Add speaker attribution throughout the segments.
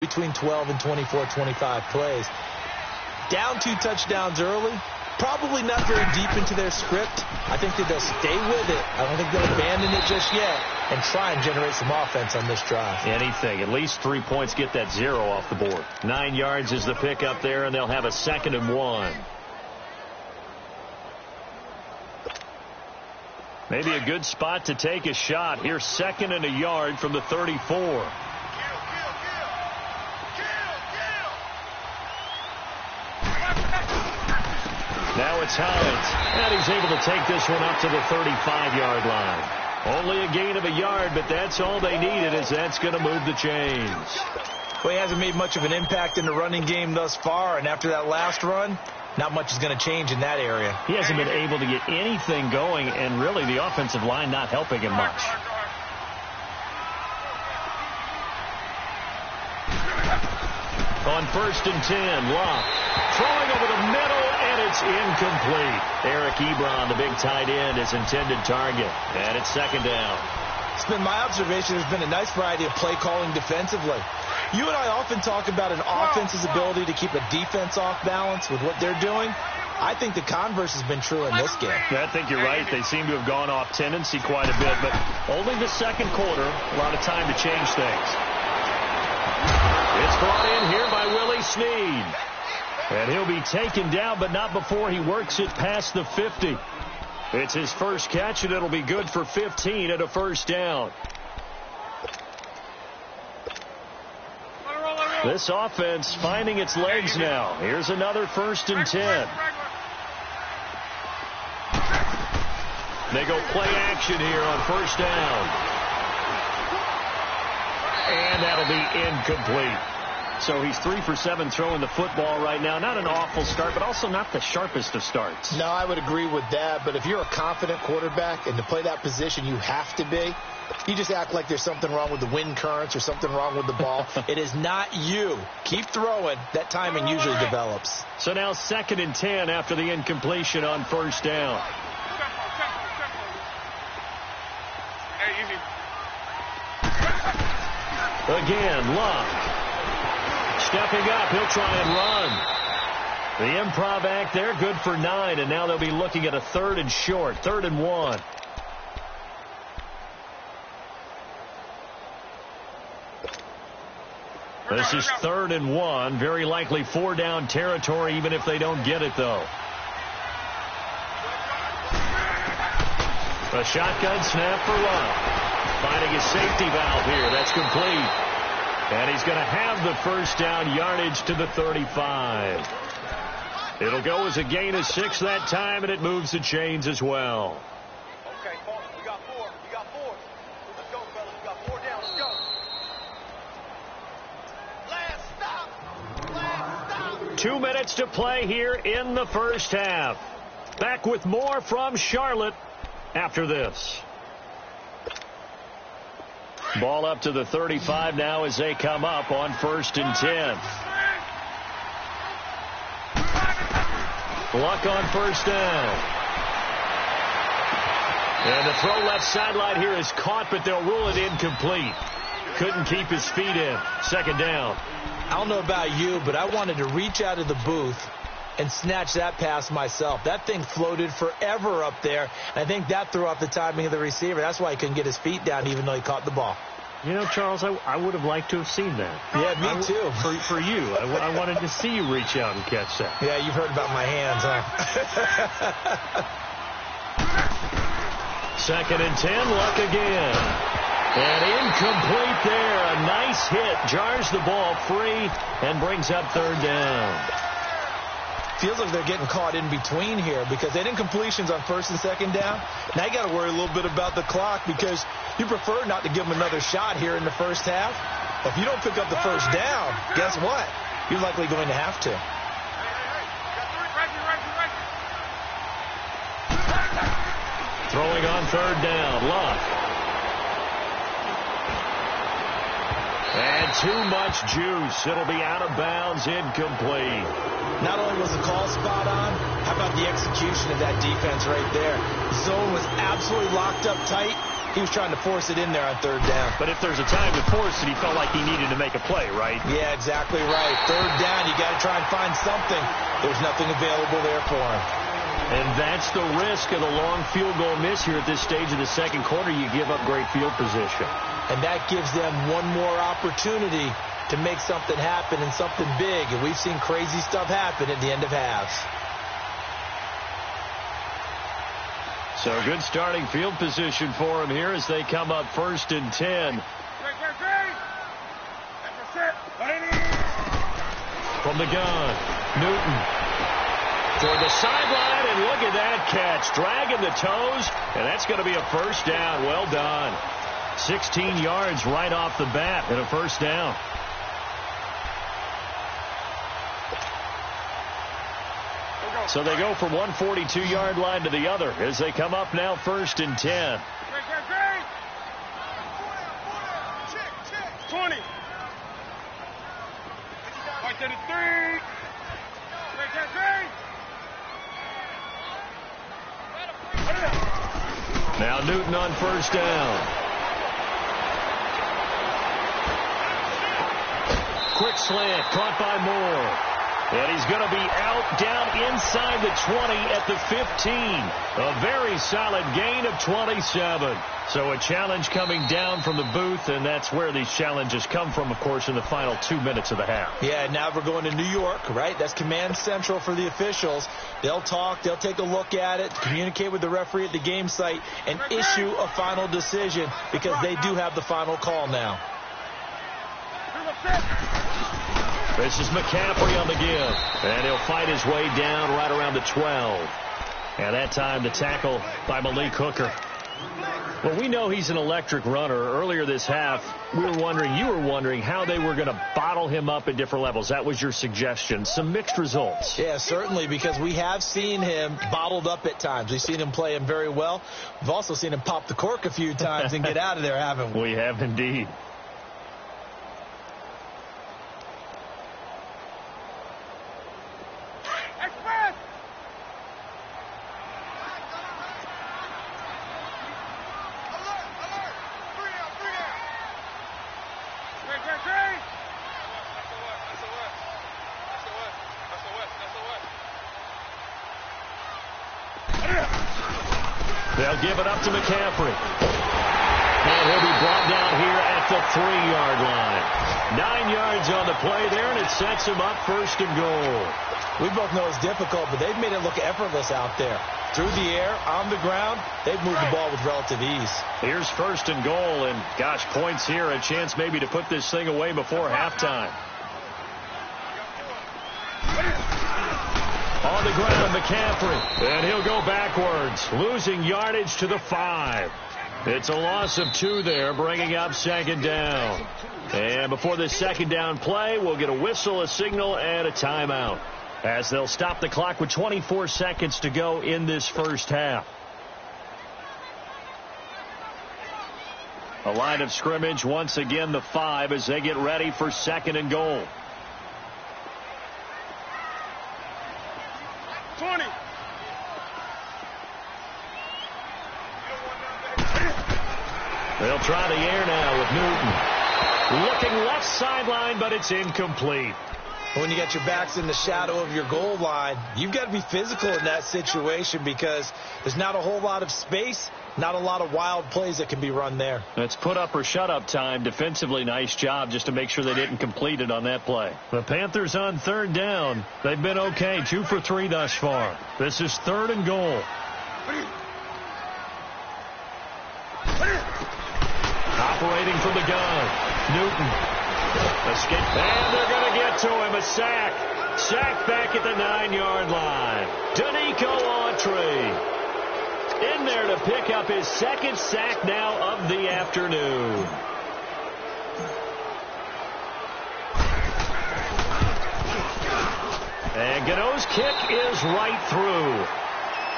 Speaker 1: between 12 and 24, 25 plays. Down 2 touchdowns early, probably not very deep into their script. I think that they'll stay with it. I don't think they'll abandon it just yet and try and generate some offense on this drive.
Speaker 2: Anything. At least 3 points, get that 0 off the board. 9 yards is the pick up there, and they'll have a 2nd and 1. Maybe a good spot to take a shot. Here's 2nd and a yard from the 34. Now it's Hines, and he's able to take this one up to the 35-yard line. Only a gain of a yard, but that's all they needed, as that's going to move the chains.
Speaker 1: Well, he hasn't made much of an impact in the running game thus far, and after that last run, not much is going to change in that area.
Speaker 2: He hasn't been able to get anything going, and really the offensive line not helping him much. On 1st and 10, Locke throwing over the middle, and it's incomplete. Eric Ebron, the big tight end, his intended target, and it's 2nd down.
Speaker 1: It's been my observation there's been a nice variety of play calling defensively. You and I often talk about an offense's ability to keep a defense off balance with what they're doing. I think the converse has been true in this game.
Speaker 2: Yeah, I think you're right. They seem to have gone off tendency quite a bit, but only the 2nd quarter, a lot of time to change things. It's brought in here by Willie Snead. And he'll be taken down, but not before he works it past the 50. It's his first catch, and it'll be good for 15 at a 1st down. This offense finding its legs now. Here's another 1st and 10. They go play action here on 1st down. And that'll be incomplete. So he's 3 for 7 throwing the football right now. Not an awful start, but also not the sharpest of starts.
Speaker 1: No, I would agree with that. But if you're a confident quarterback and to play that position, you have to be. You just act like there's something wrong with the wind currents or something wrong with the ball. It is not you. Keep throwing. That timing usually develops.
Speaker 2: So now 2nd and 10 after the incompletion on 1st down. Again, Locke. Stepping up, he'll try and run. The improv act there, good for 9, and now they'll be looking at a 3rd and short, 3rd and 1. This is 3rd and 1, very likely 4-down territory, even if they don't get it, though. A shotgun snap for Locke. Finding his safety valve here. That's complete. And he's going to have the 1st down yardage to the 35. It'll go as a gain of 6 that time, and it moves the chains as well.
Speaker 3: Okay, we got 4. We got 4. Let's go, fellas. We got 4 down. Let's go. Last stop.
Speaker 2: 2 minutes to play here in the 1st half. Back with more from Charlotte after this. Ball up to the 35 now as they come up on 1st and 10. Luck on 1st down. And the throw left sideline here is caught, but they'll rule it incomplete. Couldn't keep his feet in. 2nd down.
Speaker 1: I don't know about you, but I wanted to reach out of the booth and snatch that pass myself. That thing floated forever up there. I think that threw off the timing of the receiver. That's why he couldn't get his feet down even though he caught the ball.
Speaker 2: You know, Charles, I would have liked to have seen that.
Speaker 1: Yeah, me too.
Speaker 2: For you. I wanted to see you reach out and catch that.
Speaker 1: Yeah, you've heard about my hands, huh?
Speaker 2: 2nd and 10, Luck again. And incomplete there. A nice hit. Jars the ball free and brings up 3rd down.
Speaker 1: Feels like they're getting caught in between here because they didn't completions on 1st and 2nd down. Now you got to worry a little bit about the clock because you prefer not to give them another shot here in the 1st half. If you don't pick up the 1st down, guess what? You're likely going to have to.
Speaker 2: Throwing on 3rd down, Luck. And too much juice. It'll be out of bounds, incomplete.
Speaker 1: Not only was the call spot on, how about the execution of that defense right there? The zone was absolutely locked up tight. he was trying to force it in there on third down.
Speaker 2: But if there's a time to force it, he felt like he needed to make a play, right?
Speaker 1: Yeah, exactly right. Third down, you got to try and find something. There's nothing available there for him.
Speaker 2: And that's the risk of the long field goal miss here at this stage of the second quarter. You give up great field position.
Speaker 1: And that gives them one more opportunity to make something happen and something big. And we've seen crazy stuff happen at the end of halves.
Speaker 2: So good starting field position for him here as they come up 1st and 10. From the gun, Newton. Toward the sideline, and look at that catch. Dragging the toes, and that's going to be a first down. Well done. 16 yards right off the bat and a first down. So they go from one 42-yard line to the other as they come up now 1st and 10.
Speaker 3: 20. Right to the 3.
Speaker 2: Now Newton on first down. Quick slant caught by Moore. And he's going to be out down inside the 20 at the 15. A very solid gain of 27. So a challenge coming down from the booth, and that's where these challenges come from, of course, in the final 2 minutes of the half.
Speaker 1: Yeah, now we're going to New York, right? That's command central for the officials. They'll talk, they'll take a look at it, communicate with the referee at the game site, and issue a final decision because they do have the final call now.
Speaker 2: This is McCaffrey on the give, and he'll fight his way down right around the 12. And that time the tackle by Malik Hooker. Well, we know he's an electric runner. Earlier this half, you were wondering how they were going to bottle him up at different levels. That was your suggestion. Some mixed results.
Speaker 1: Yeah, certainly, because we have seen him bottled up at times. We've seen him play him very well. We've also seen him pop the cork a few times and get out of there, haven't we?
Speaker 2: We have indeed. They'll give it up to McCaffrey. And he'll be brought down here at the 3-yard line. 9 yards on the play there, and it sets him up 1st and goal.
Speaker 1: We both know it's difficult, but they've made it look effortless out there. Through the air, on the ground, they've moved the ball with relative ease. Here's 1st and goal, and gosh, points here, a chance maybe to put this thing away before halftime. On the ground, McCaffrey, and he'll go backwards, losing yardage to the 5. It's a loss of 2 there, bringing up 2nd down. And before this 2nd down play, we'll get a whistle, a signal, and a timeout, as they'll stop the clock with 24 seconds to go in this first half. A line of scrimmage, once again the 5, as they get ready for 2nd and goal.
Speaker 3: 20.
Speaker 2: They'll try the air now with Newton. Looking left sideline, but it's incomplete.
Speaker 1: When you got your backs in the shadow of your goal line, you've got to be physical in that situation because there's not a whole lot of space, not a lot of wild plays that can be run there.
Speaker 2: That's put up or shut up time. Defensively, nice job just to make sure they didn't complete it on that play. The Panthers on 3rd down. They've been okay, 2 for 3 thus far. This is 3rd and goal. Operating from the gun, Newton. Escape, and they're going to get to him. A sack. Sack back at the 9-yard line. Danico Autry in there to pick up his 2nd sack now of the afternoon. And Gano's kick is right through.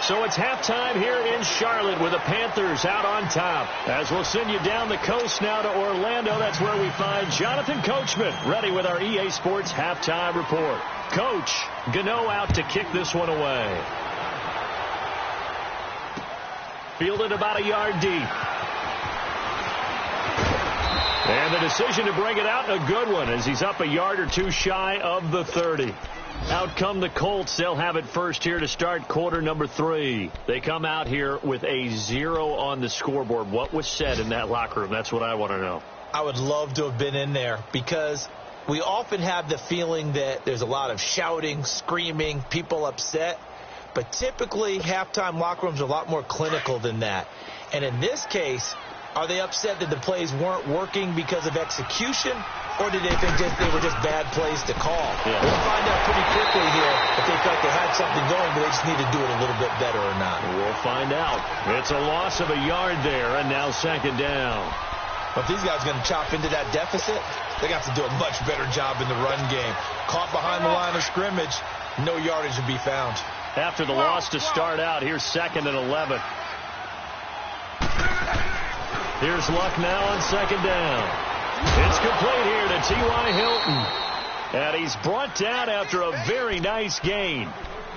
Speaker 2: So it's halftime here in Charlotte with the Panthers out on top. As we'll send you down the coast now to Orlando, that's where we find Jonathan Coachman ready with our EA Sports halftime report. Coach, Gano out to kick this one away. Fielded about a yard deep. And the decision to bring it out, a good one, as he's up a yard or two shy of the 30. Out come the Colts. They'll have it first here to start quarter number 3. They come out here with a 0 on the scoreboard. What was said in that locker room? That's what I want to know.
Speaker 1: I would love to have been in there because we often have the feeling that there's a lot of shouting, screaming, people upset. But typically, halftime locker rooms are a lot more clinical than that. And in this case, are they upset that the plays weren't working because of execution, or did they think they were just bad plays to call?
Speaker 2: Yeah.
Speaker 1: We'll find out pretty quickly here if they felt they had something going, but they just need to do it a little bit better or not.
Speaker 2: We'll find out. It's a loss of a yard there, and now second down.
Speaker 1: But if these guys are going to chop into that deficit, they got to do a much better job in the run game. Caught behind the line of scrimmage, no yardage to be found.
Speaker 2: After the loss to start out, here's 2nd and 11. Here's Luck now on second down. It's complete here to T.Y. Hilton. And he's brought down after a very nice gain.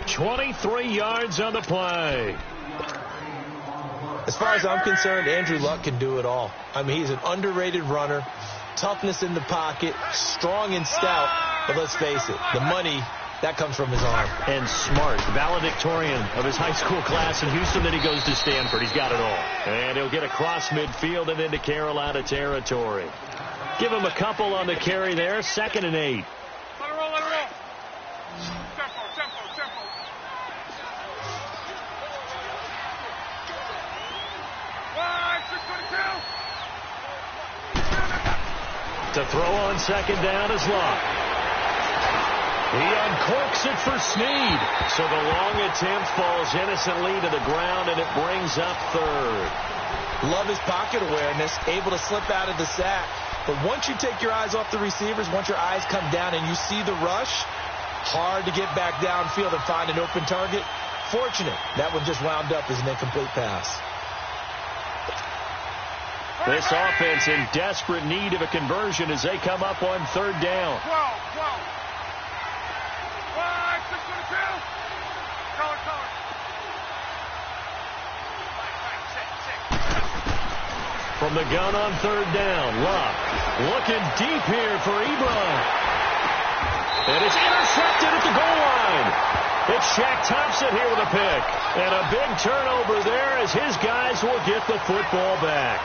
Speaker 2: 23 yards on the play.
Speaker 1: As far as I'm concerned, Andrew Luck can do it all. I mean, he's an underrated runner, toughness in the pocket, strong and stout. But let's face it, the money, that comes from his arm.
Speaker 2: And smart, valedictorian of his high school class in Houston. Then he goes to Stanford. He's got it all. And he'll get across midfield and into Carolina territory. Give him a couple on the carry there. 2nd and 8.
Speaker 3: Let it roll, let it roll. Tempo.
Speaker 2: To throw on second down is Luck. He uncorks it for Snead. So the long attempt falls innocently to the ground, and it brings up 3rd.
Speaker 1: Love his pocket awareness, able to slip out of the sack. But once you take your eyes off the receivers, once your eyes come down and you see the rush, hard to get back downfield and find an open target. Fortunate, that one just wound up as an incomplete pass.
Speaker 2: This offense in desperate need of a conversion as they come up on 3rd down.
Speaker 3: 12.
Speaker 2: From the gun on 3rd down, Luck looking deep here for Ebron. And it's intercepted at the goal line. It's Shaq Thompson here with a pick. And a big turnover there as his guys will get the football back.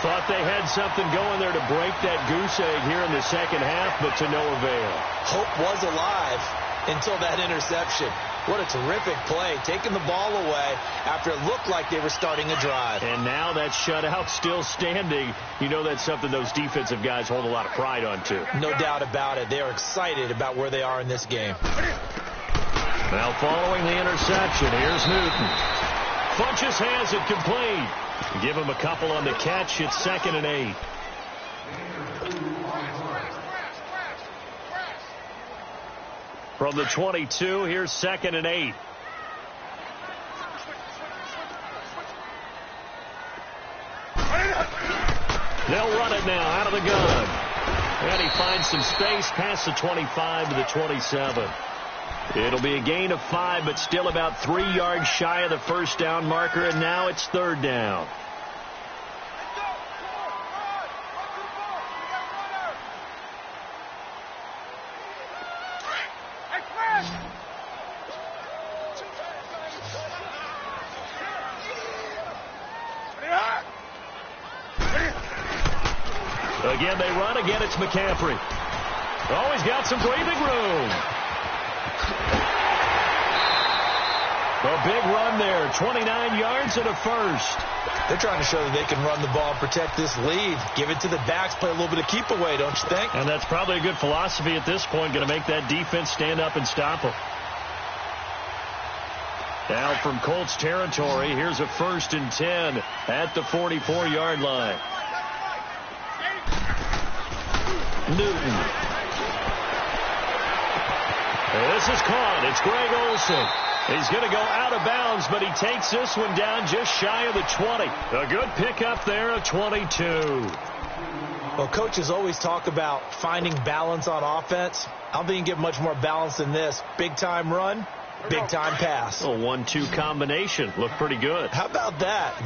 Speaker 2: Thought they had something going there to break that goose egg here in the second half, but to no avail.
Speaker 1: Hope was alive until that interception. What a terrific play, taking the ball away after it looked like they were starting a drive.
Speaker 2: And now that shutout still standing. You know that's something those defensive guys hold a lot of pride on, too.
Speaker 1: No doubt about it. They are excited about where they are in this game.
Speaker 2: Now following the interception, here's Newton. Funches has it complete. Give him a couple on the catch. It's 2nd and 8. From the 22, here's 2nd and 8. They'll run it now out of the gun. And he finds some space past the 25 to the 27. It'll be a gain of 5, but still about 3 yards shy of the first down marker, and now it's 3rd down. Again, they run. Again, it's McCaffrey. Oh, he's got some breathing room. A big run there. 29 yards and a first.
Speaker 1: They're trying to show that they can run the ball and protect this lead. Give it to the backs, play a little bit of keep away, don't you think?
Speaker 2: And that's probably a good philosophy at this point. Going to make that defense stand up and stop them. Now from Colts territory, here's a 1st and 10 at the 44-yard line. Newton. This is caught. It's Greg Olsen. He's going to go out of bounds, but he takes this one down just shy of the 20. A good pickup there of 22.
Speaker 1: Well, coaches always talk about finding balance on offense. I don't think you can get much more balance than this. Big-time run, big-time pass.
Speaker 2: A 1-2 combination. Looked pretty good.
Speaker 1: How about that?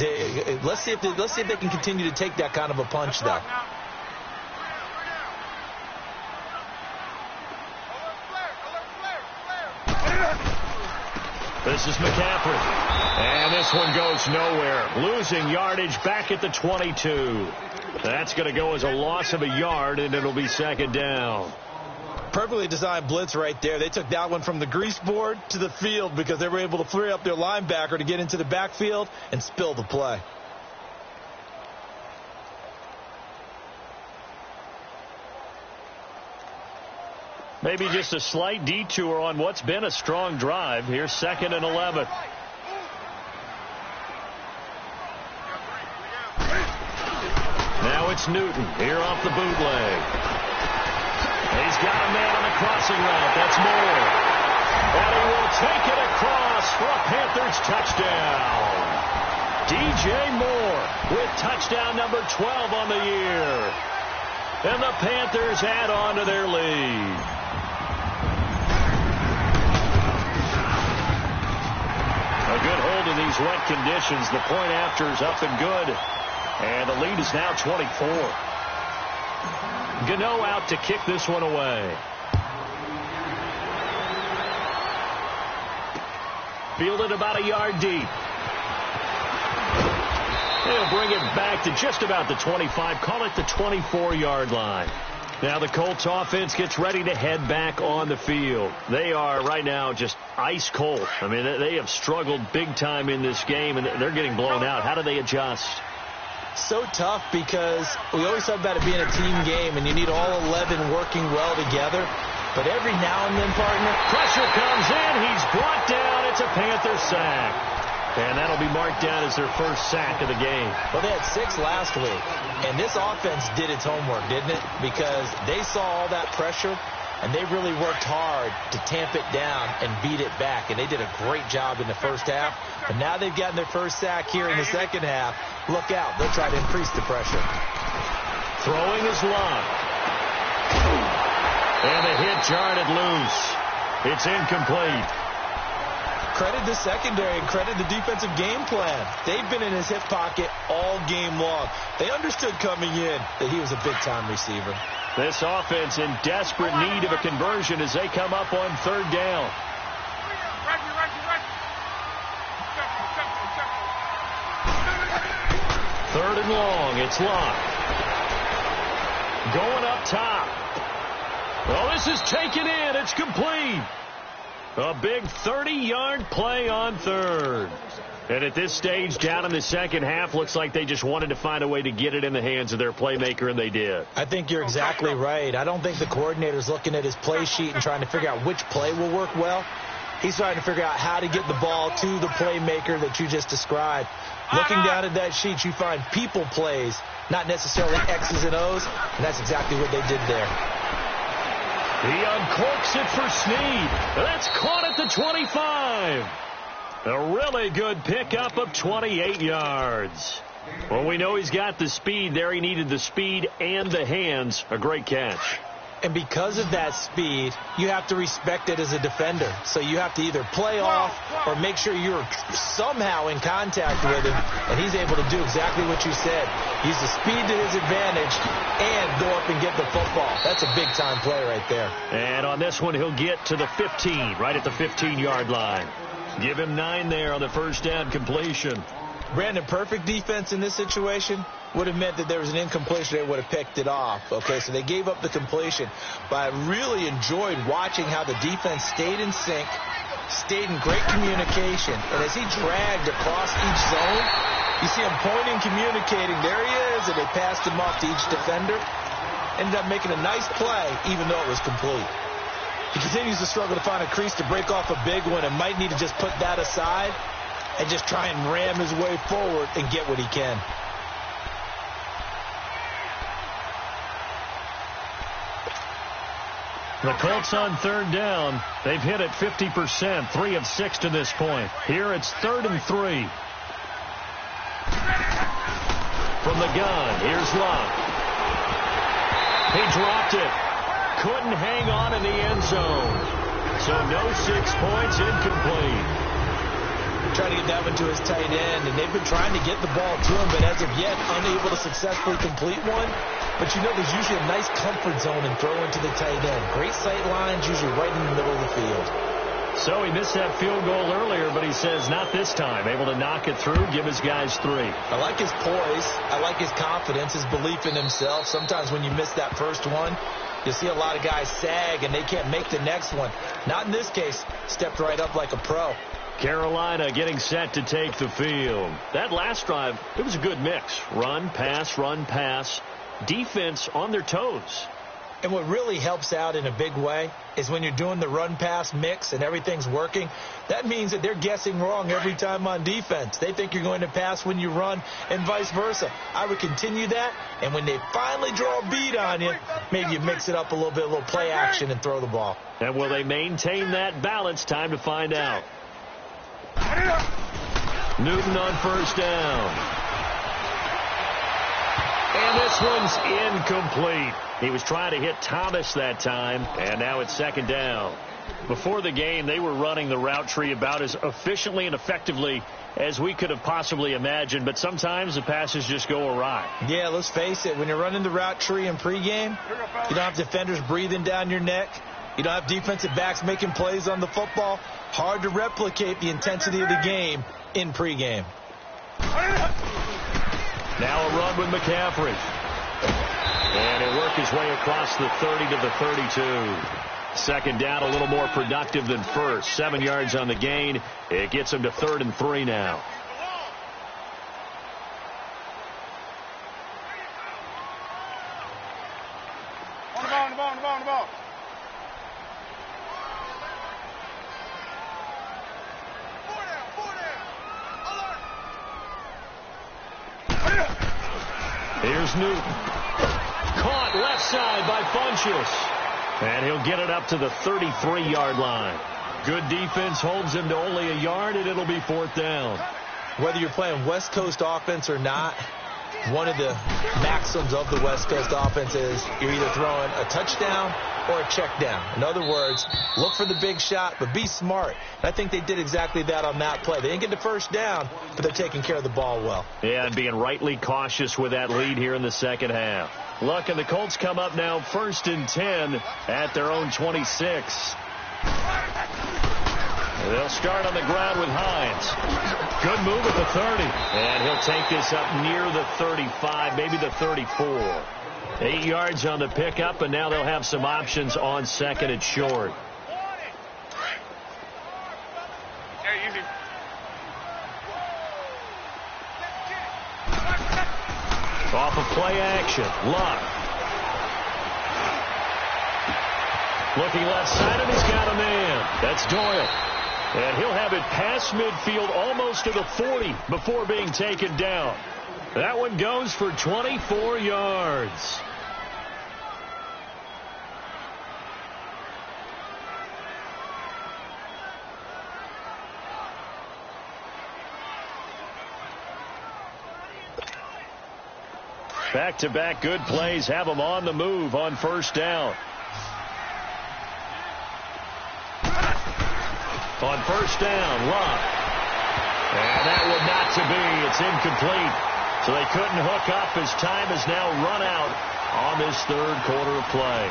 Speaker 1: Let's see if they can continue to take that kind of a punch, though.
Speaker 2: This is McCaffrey. And this one goes nowhere. Losing yardage back at the 22. That's going to go as a loss of a yard, and it'll be second down.
Speaker 1: Perfectly designed blitz right there. They took that one from the grease board to the field because they were able to free up their linebacker to get into the backfield and spill the play.
Speaker 2: Maybe just a slight detour on what's been a strong drive. Here's 2nd and 11. Now it's Newton here off the bootleg. He's got a man on the crossing route. That's Moore. And he will take it across for a Panthers touchdown. DJ Moore with touchdown number 12 on the year. And the Panthers add on to their lead. A good hold in these wet conditions. The point after is up and good. And the lead is now 24. Gano out to kick this one away. Fielded about a yard deep. They'll bring it back to just about the 25. Call it the 24-yard line. Now the Colts offense gets ready to head back on the field. They are right now just ice cold. I mean, they have struggled big time in this game, and they're getting blown out. How do they adjust?
Speaker 1: So tough because we always talk about it being a team game, and you need all 11 working well together. But every now and then, partner,
Speaker 2: pressure comes in. He's brought down. It's a Panther sack. And that'll be marked down as their first sack of the game.
Speaker 1: Well, they had 6 last week, and this offense did its homework, didn't it? Because they saw all that pressure, and they really worked hard to tamp it down and beat it back. And they did a great job in the first half. But now they've gotten their first sack here in the second half. Look out. They'll try to increase the pressure.
Speaker 2: Throwing is Love. And the hit jarred it loose. It's incomplete.
Speaker 1: Credit the secondary and credit the defensive game plan. They've been in his hip pocket all game long. They understood coming in that he was a big-time receiver.
Speaker 2: This offense in desperate need of a conversion as they come up on 3rd down. Third and long. It's Locke. Going up top. Well, this is taken in. It's complete. A big 30-yard play on 3rd. And at this stage, down in the second half, looks like they just wanted to find a way to get it in the hands of their playmaker, and they did.
Speaker 1: I think you're exactly right. I don't think the coordinator's looking at his play sheet and trying to figure out which play will work well. He's trying to figure out how to get the ball to the playmaker that you just described. Looking down at that sheet, you find people plays, not necessarily X's and O's, and that's exactly what they did there.
Speaker 2: He uncorks it for Snead. That's caught at the 25. A really good pickup of 28 yards. Well, we know he's got the speed there. He needed the speed and the hands. A great catch.
Speaker 1: And because of that speed, you have to respect it as a defender. So you have to either play off or make sure you're somehow in contact with him. And he's able to do exactly what you said. Use the speed to his advantage and go up and get the football. That's a big-time play right there.
Speaker 2: And on this one, he'll get to the 15, right at the 15-yard line. Give him 9 there on the first down completion.
Speaker 1: Brandon, perfect defense in this situation would have meant that there was an incompletion. They would have picked it off. Okay, so they gave up the completion. But I really enjoyed watching how the defense stayed in sync, stayed in great communication. And as he dragged across each zone, you see him pointing, communicating. There he is, and they passed him off to each defender. Ended up making a nice play, even though it was complete. He continues to struggle to find a crease to break off a big one and might need to just put that aside and just try and ram his way forward and get what he can.
Speaker 2: The Colts on 3rd down. They've hit it 50%, 3 of 6 to this point. Here it's 3rd and 3. From the gun, here's Love. He dropped it. Couldn't hang on in the end zone. So no 6 points, incomplete.
Speaker 1: Trying to get that one to his tight end, and they've been trying to get the ball to him, but as of yet, unable to successfully complete one. But you know there's usually a nice comfort zone in throwing to the tight end. Great sight lines, usually right in the middle of the field.
Speaker 2: So he missed that field goal earlier, but he says not this time. Able to knock it through, give his guys 3.
Speaker 1: I like his poise. I like his confidence, his belief in himself. Sometimes when you miss that first one, you see a lot of guys sag and they can't make the next one. Not in this case. Stepped right up like a pro.
Speaker 2: Carolina getting set to take the field. That last drive, it was a good mix. Run, pass, defense on their toes.
Speaker 1: And what really helps out in a big way is when you're doing the run-pass mix and everything's working, that means that they're guessing wrong every time on defense. They think you're going to pass when you run and vice versa. I would continue that, and when they finally draw a beat on you, maybe you mix it up a little play action and throw the ball.
Speaker 2: And will they maintain that balance? Time to find out. Newton on first down. And this one's incomplete. He was trying to hit Thomas that time, and now it's second down. Before the game, they were running the route tree about as efficiently and effectively as we could have possibly imagined, but sometimes the passes just go awry.
Speaker 1: Yeah, let's face it. When you're running the route tree in pregame, you don't have defenders breathing down your neck. You don't have defensive backs making plays on the football. Hard to replicate the intensity of the game in pregame.
Speaker 2: Now a run with McCaffrey. And he'll work his way across the 30 to the 32. Second down, a little more productive than first. 7 yards on the gain. It gets him to 3rd and 3 now.
Speaker 3: On the ball.
Speaker 2: Here's Newton. Caught left side by Funchess. And he'll get it up to the 33-yard line. Good defense holds him to only a yard, and it'll be 4th down.
Speaker 1: Whether you're playing West Coast offense or not, one of the maxims of the West Coast offense is you're either throwing a touchdown or a check down. In other words, look for the big shot, but be smart. And I think they did exactly that on that play. They didn't get the first down, but they're taking care of the ball well.
Speaker 2: Yeah, and being rightly cautious with that lead here in the second half. Look, and the Colts come up now 1st and 10 at their own 26. They'll start on the ground with Hines. Good move at the 30. And he'll take this up near the 35, maybe the 34. 8 yards on the pickup, and now they'll have some options on 2nd and short. Off of play action. Luck. Looking left side, and he's got a man. That's Doyle. And he'll have it past midfield almost to the 40 before being taken down. That one goes for 24 yards. Back-to-back good plays have them on the move on first down. On first down, Luck. And that would not to be. It's incomplete. So they couldn't hook up as time has now run out on this 3rd quarter of play.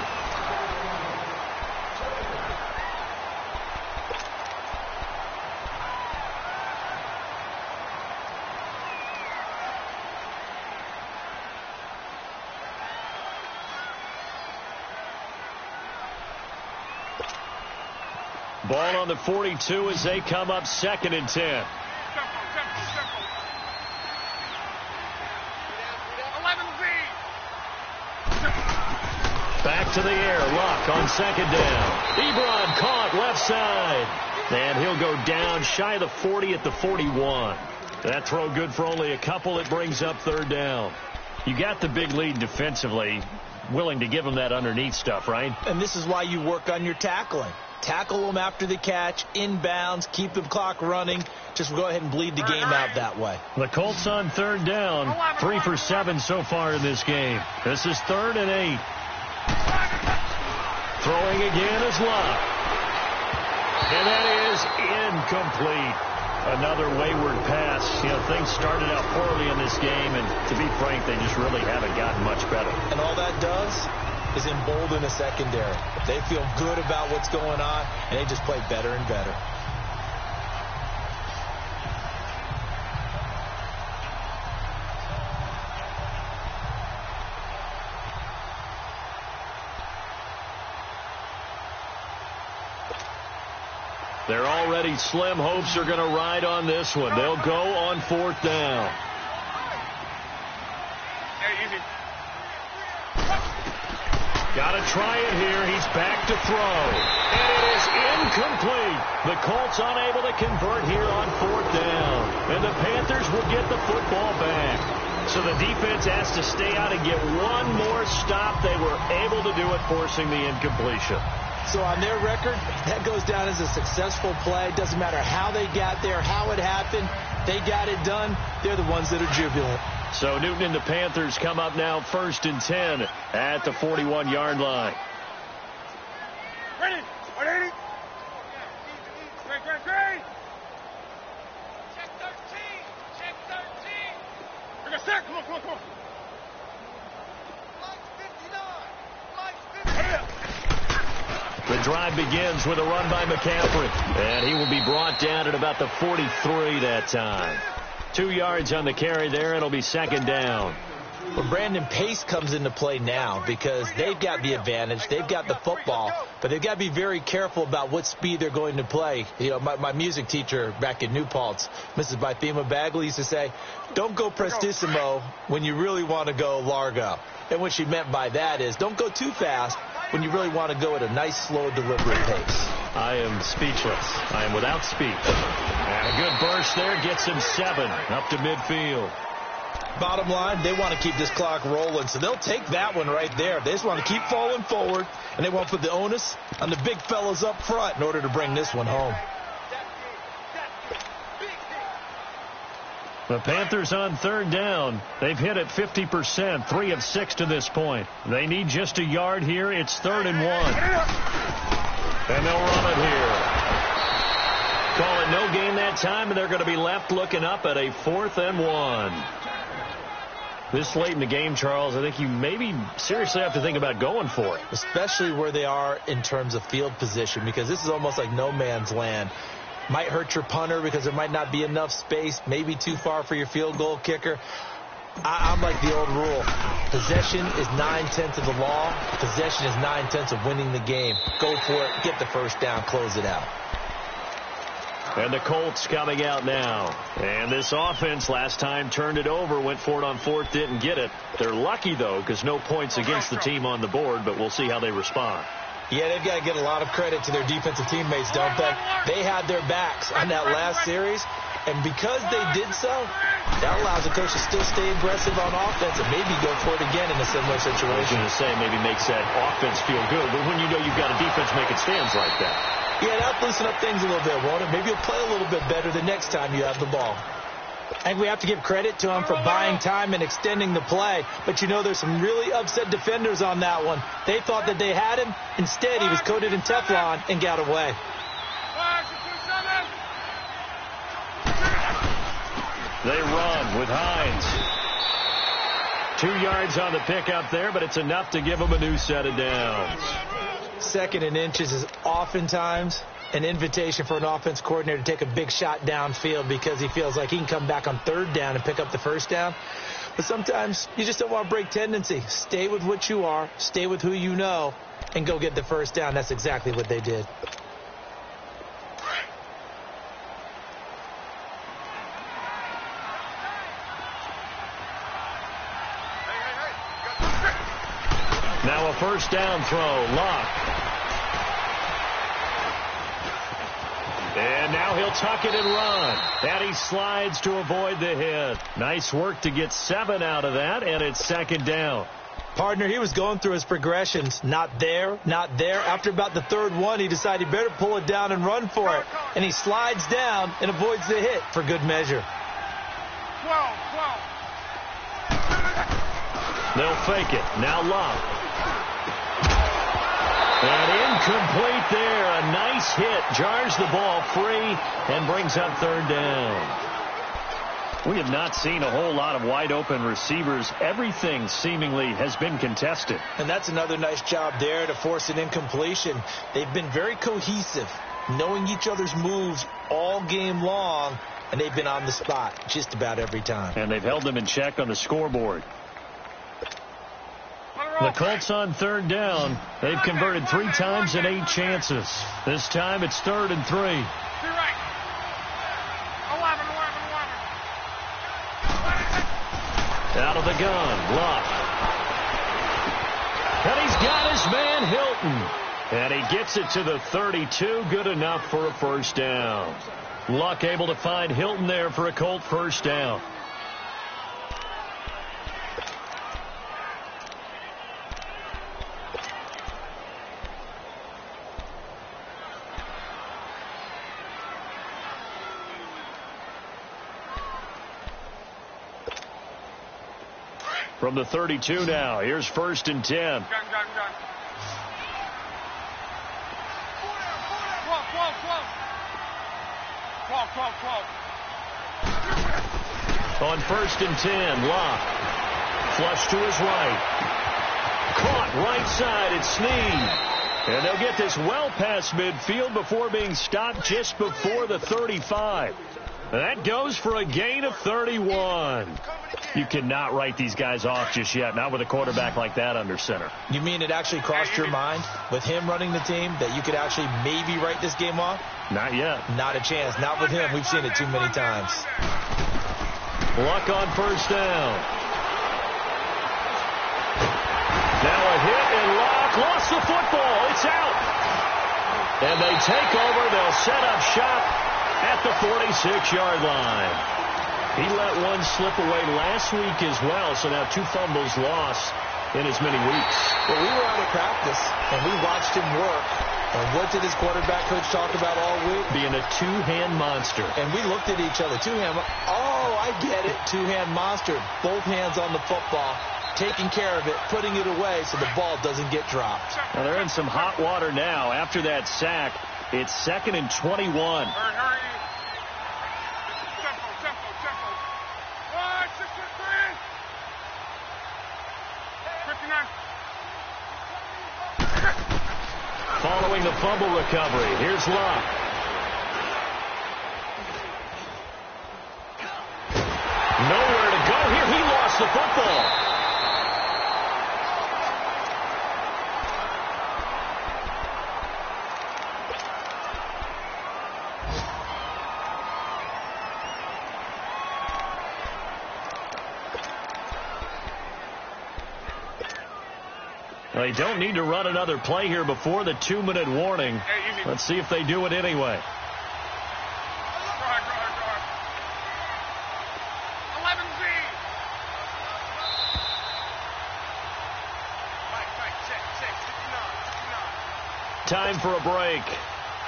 Speaker 2: Ball on the 42 as they come up 2nd and 10. Back to the air. Luck on 2nd down. Ebron caught left side. And he'll go down shy of the 40 at the 41. That throw good for only a couple. It brings up 3rd down. You got the big lead defensively. Willing to give him that underneath stuff, right?
Speaker 1: And this is why you work on your tackling. Tackle them after the catch, inbounds, keep the clock running. Just go ahead and bleed the game out that way.
Speaker 2: The Colts on 3rd down. 3 for 7 so far in this game. This is 3rd and 8. Throwing again is Luck. And that is incomplete. Another wayward pass. You know, things started out poorly in this game, and to be frank, they just really haven't gotten much better.
Speaker 1: And all that does, is embolden the secondary. They feel good about what's going on, and they just play better and better.
Speaker 2: They're already slim. Hopes are going to ride on this one. They'll go on 4th down. Got to try it here. He's back to throw. And it is incomplete. The Colts unable to convert here on 4th down. And the Panthers will get the football back. So the defense has to stay out and get one more stop. They were able to do it, forcing the incompletion.
Speaker 1: So on their record, that goes down as a successful play. Doesn't matter how they got there, how it happened. They got it done. They're the ones that are jubilant.
Speaker 2: So Newton and the Panthers come up now 1st and 10 at the 41-yard line.
Speaker 3: Ready? 180. Great. Check 13. Check 13. Bring a sack. Come on.
Speaker 2: The drive begins with a run by McCaffrey. And he will be brought down at about the 43 that time. 2 yards on the carry there. It'll be 2nd down.
Speaker 1: Well, Brandon, pace comes into play now because they've got the advantage. They've got the football, but they've got to be very careful about what speed they're going to play. You know, my music teacher back in New Paltz, Mrs. Bythema Bagley, used to say, don't go prestissimo when you really want to go largo. And what she meant by that is don't go too fast when you really want to go at a nice, slow delivery pace.
Speaker 2: I am speechless. I am without speech. And a good burst there gets him 7 up to midfield.
Speaker 1: Bottom line, they want to keep this clock rolling, so they'll take that one right there. They just want to keep falling forward, and they want to put the onus on the big fellas up front in order to bring this one home.
Speaker 2: The Panthers on 3rd down. They've hit it 50%, 3 of 6 to this point. They need just a yard here. It's 3rd and 1. And they'll run it here. Call it no gain that time, and they're going to be left looking up at a 4th and 1. This late in the game, Charles, I think you maybe seriously have to think about going for it.
Speaker 1: Especially where they are in terms of field position, because this is almost like no man's land. Might hurt your punter because there might not be enough space, maybe too far for your field goal kicker. I'm like the old rule. Possession is 9/10 of the law. Possession is 9/10 of winning the game. Go for it. Get the first down. Close it out.
Speaker 2: And the Colts coming out now. And this offense last time turned it over, went for it on 4th, didn't get it. They're lucky, though, because no points against the team on the board, but we'll see how they respond.
Speaker 1: Yeah, they've got to get a lot of credit to their defensive teammates, don't they? They had their backs on that last series, and because they did so, that allows the coach to still stay aggressive on offense and maybe go for it again in a similar situation.
Speaker 2: I was going to say maybe makes that offense feel good, but when you know you've got a defense making stands like that.
Speaker 1: Yeah, that'll loosen up things a little bit, won't it? Maybe you'll play a little bit better the next time you have the ball. I think we have to give credit to him for buying time and extending the play. But, you know, there's some really upset defenders on that one. They thought that they had him. Instead, he was coated in Teflon and got away.
Speaker 2: They run with Hines. 2 yards on the pickup there, but it's enough to give him a new set of downs.
Speaker 1: 2nd and inches is oftentimes an invitation for an offense coordinator to take a big shot downfield because he feels like he can come back on 3rd down and pick up the first down. But sometimes you just don't want to break tendency. Stay with what you are, stay with who you know, and go get the first down. That's exactly what they did.
Speaker 2: Now a first down throw. Locke. And now he'll tuck it and run. And he slides to avoid the hit. Nice work to get 7 out of that, and it's 2nd down.
Speaker 1: Partner, he was going through his progressions. Not there, not there. After about the 3rd one, he decided he better pull it down and run for it. And he slides down and avoids the hit for good measure.
Speaker 2: They'll fake it. Now Locke. And incomplete there. A nice hit. Jars the ball free and brings up 3rd down. We have not seen a whole lot of wide-open receivers. Everything seemingly has been contested.
Speaker 1: And that's another nice job there to force an incompletion. They've been very cohesive, knowing each other's moves all game long, and they've been on the spot just about every time.
Speaker 2: And they've held them in check on the scoreboard. The Colts on third down. They've converted 3 times in 8 chances. This time it's 3rd and 3. Out of the gun, Luck. And he's got his man Hilton. And he gets it to the 32. Good enough for a first down. Luck able to find Hilton there for a Colt first down. From the 32 now, here's 1st and 10.
Speaker 3: Gun.
Speaker 2: On 1st and 10, Locke. Flush to his right. Caught right side, it's Snead. And they'll get this well past midfield before being stopped just before the 35. That goes for a gain of 31. You cannot write these guys off just yet, not with a quarterback like that under center.
Speaker 1: You mean it actually crossed your mind with him running the team that you could actually maybe write this game off?
Speaker 2: Not yet.
Speaker 1: Not a chance. Not with him. We've seen it too many times.
Speaker 2: Luck on first down. Now a hit, and Luck lost the football. It's out. And they take over. They'll set up shop at the 46-yard line. He let one slip away last week as well, so now 2 fumbles lost in as many weeks.
Speaker 1: Well, we were out of practice, and we watched him work. And what did his quarterback coach talk about all week?
Speaker 2: Being a 2-hand monster.
Speaker 1: And we looked at each other. 2-hand. Oh, I get it. 2-hand monster. Both hands on the football, taking care of it, putting it away so the ball doesn't get dropped.
Speaker 2: Now they're in some hot water now. After that sack, it's 2nd and 21.
Speaker 3: Hurry. Tempo. 1, 6, 3. 59.
Speaker 2: Following the fumble recovery, here's Luck. Nowhere to go here. He lost the football. They don't need to run another play here before the 2-minute warning. Let's see if they do it anyway.
Speaker 3: Go ahead. 11Z. Check.
Speaker 2: Time for a break.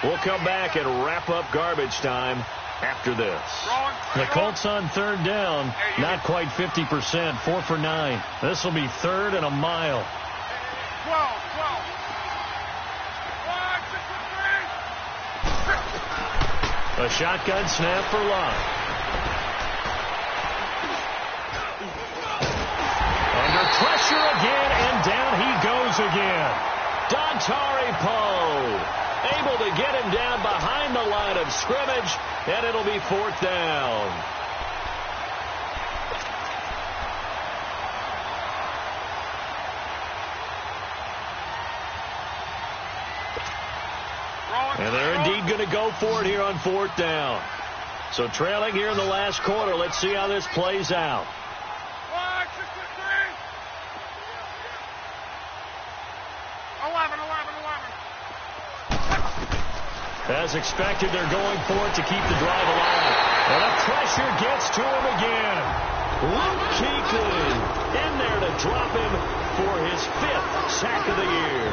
Speaker 2: We'll come back and wrap up garbage time after this. The Colts on third down. Not quite 50%. 4 for 9. This will be 3rd and a mile.
Speaker 3: 12. 1, 6, 3.
Speaker 2: A shotgun snap for Locke. Under pressure again, and down he goes again. Dontari Poe able to get him down behind the line of scrimmage, and it'll be 4th down. And they're indeed going to go for it here on 4th down. So trailing here in the last quarter. Let's see how this plays out.
Speaker 3: 1, 6, 3. 11.
Speaker 2: As expected, they're going for it to keep the drive alive. And the pressure gets to him again. Luke Kuechly in there to drop him for his 5th sack of the year.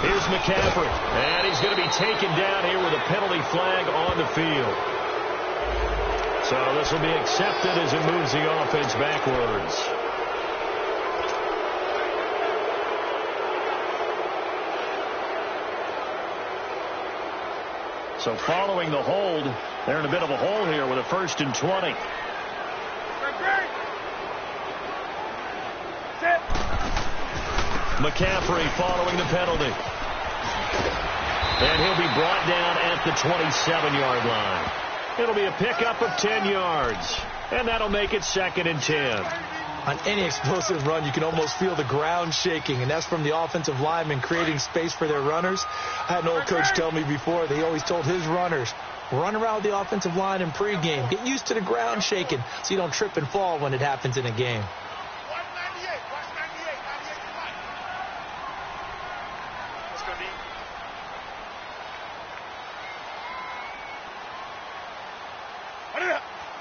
Speaker 2: Here's McCaffrey, and he's going to be taken down here with a penalty flag on the field. So this will be accepted as it moves the offense backwards. So following the hold, they're in a bit of a hole here with a 1st and 20. McCaffrey following the penalty. And he'll be brought down at the 27-yard line. It'll be a pickup of 10 yards. And that'll make it 2nd and 10.
Speaker 1: On any explosive run, you can almost feel the ground shaking, and that's from the offensive linemen creating space for their runners. I had an old coach tell me before, they always told his runners, run around the offensive line in pregame. Get used to the ground shaking so you don't trip and fall when it happens in a game.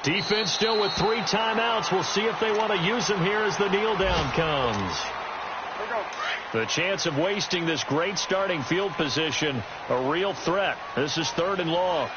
Speaker 2: Defense still with 3 timeouts. We'll see if they want to use them here as the kneel down comes. The chance of wasting this great starting field position, a real threat. This is 3rd and long.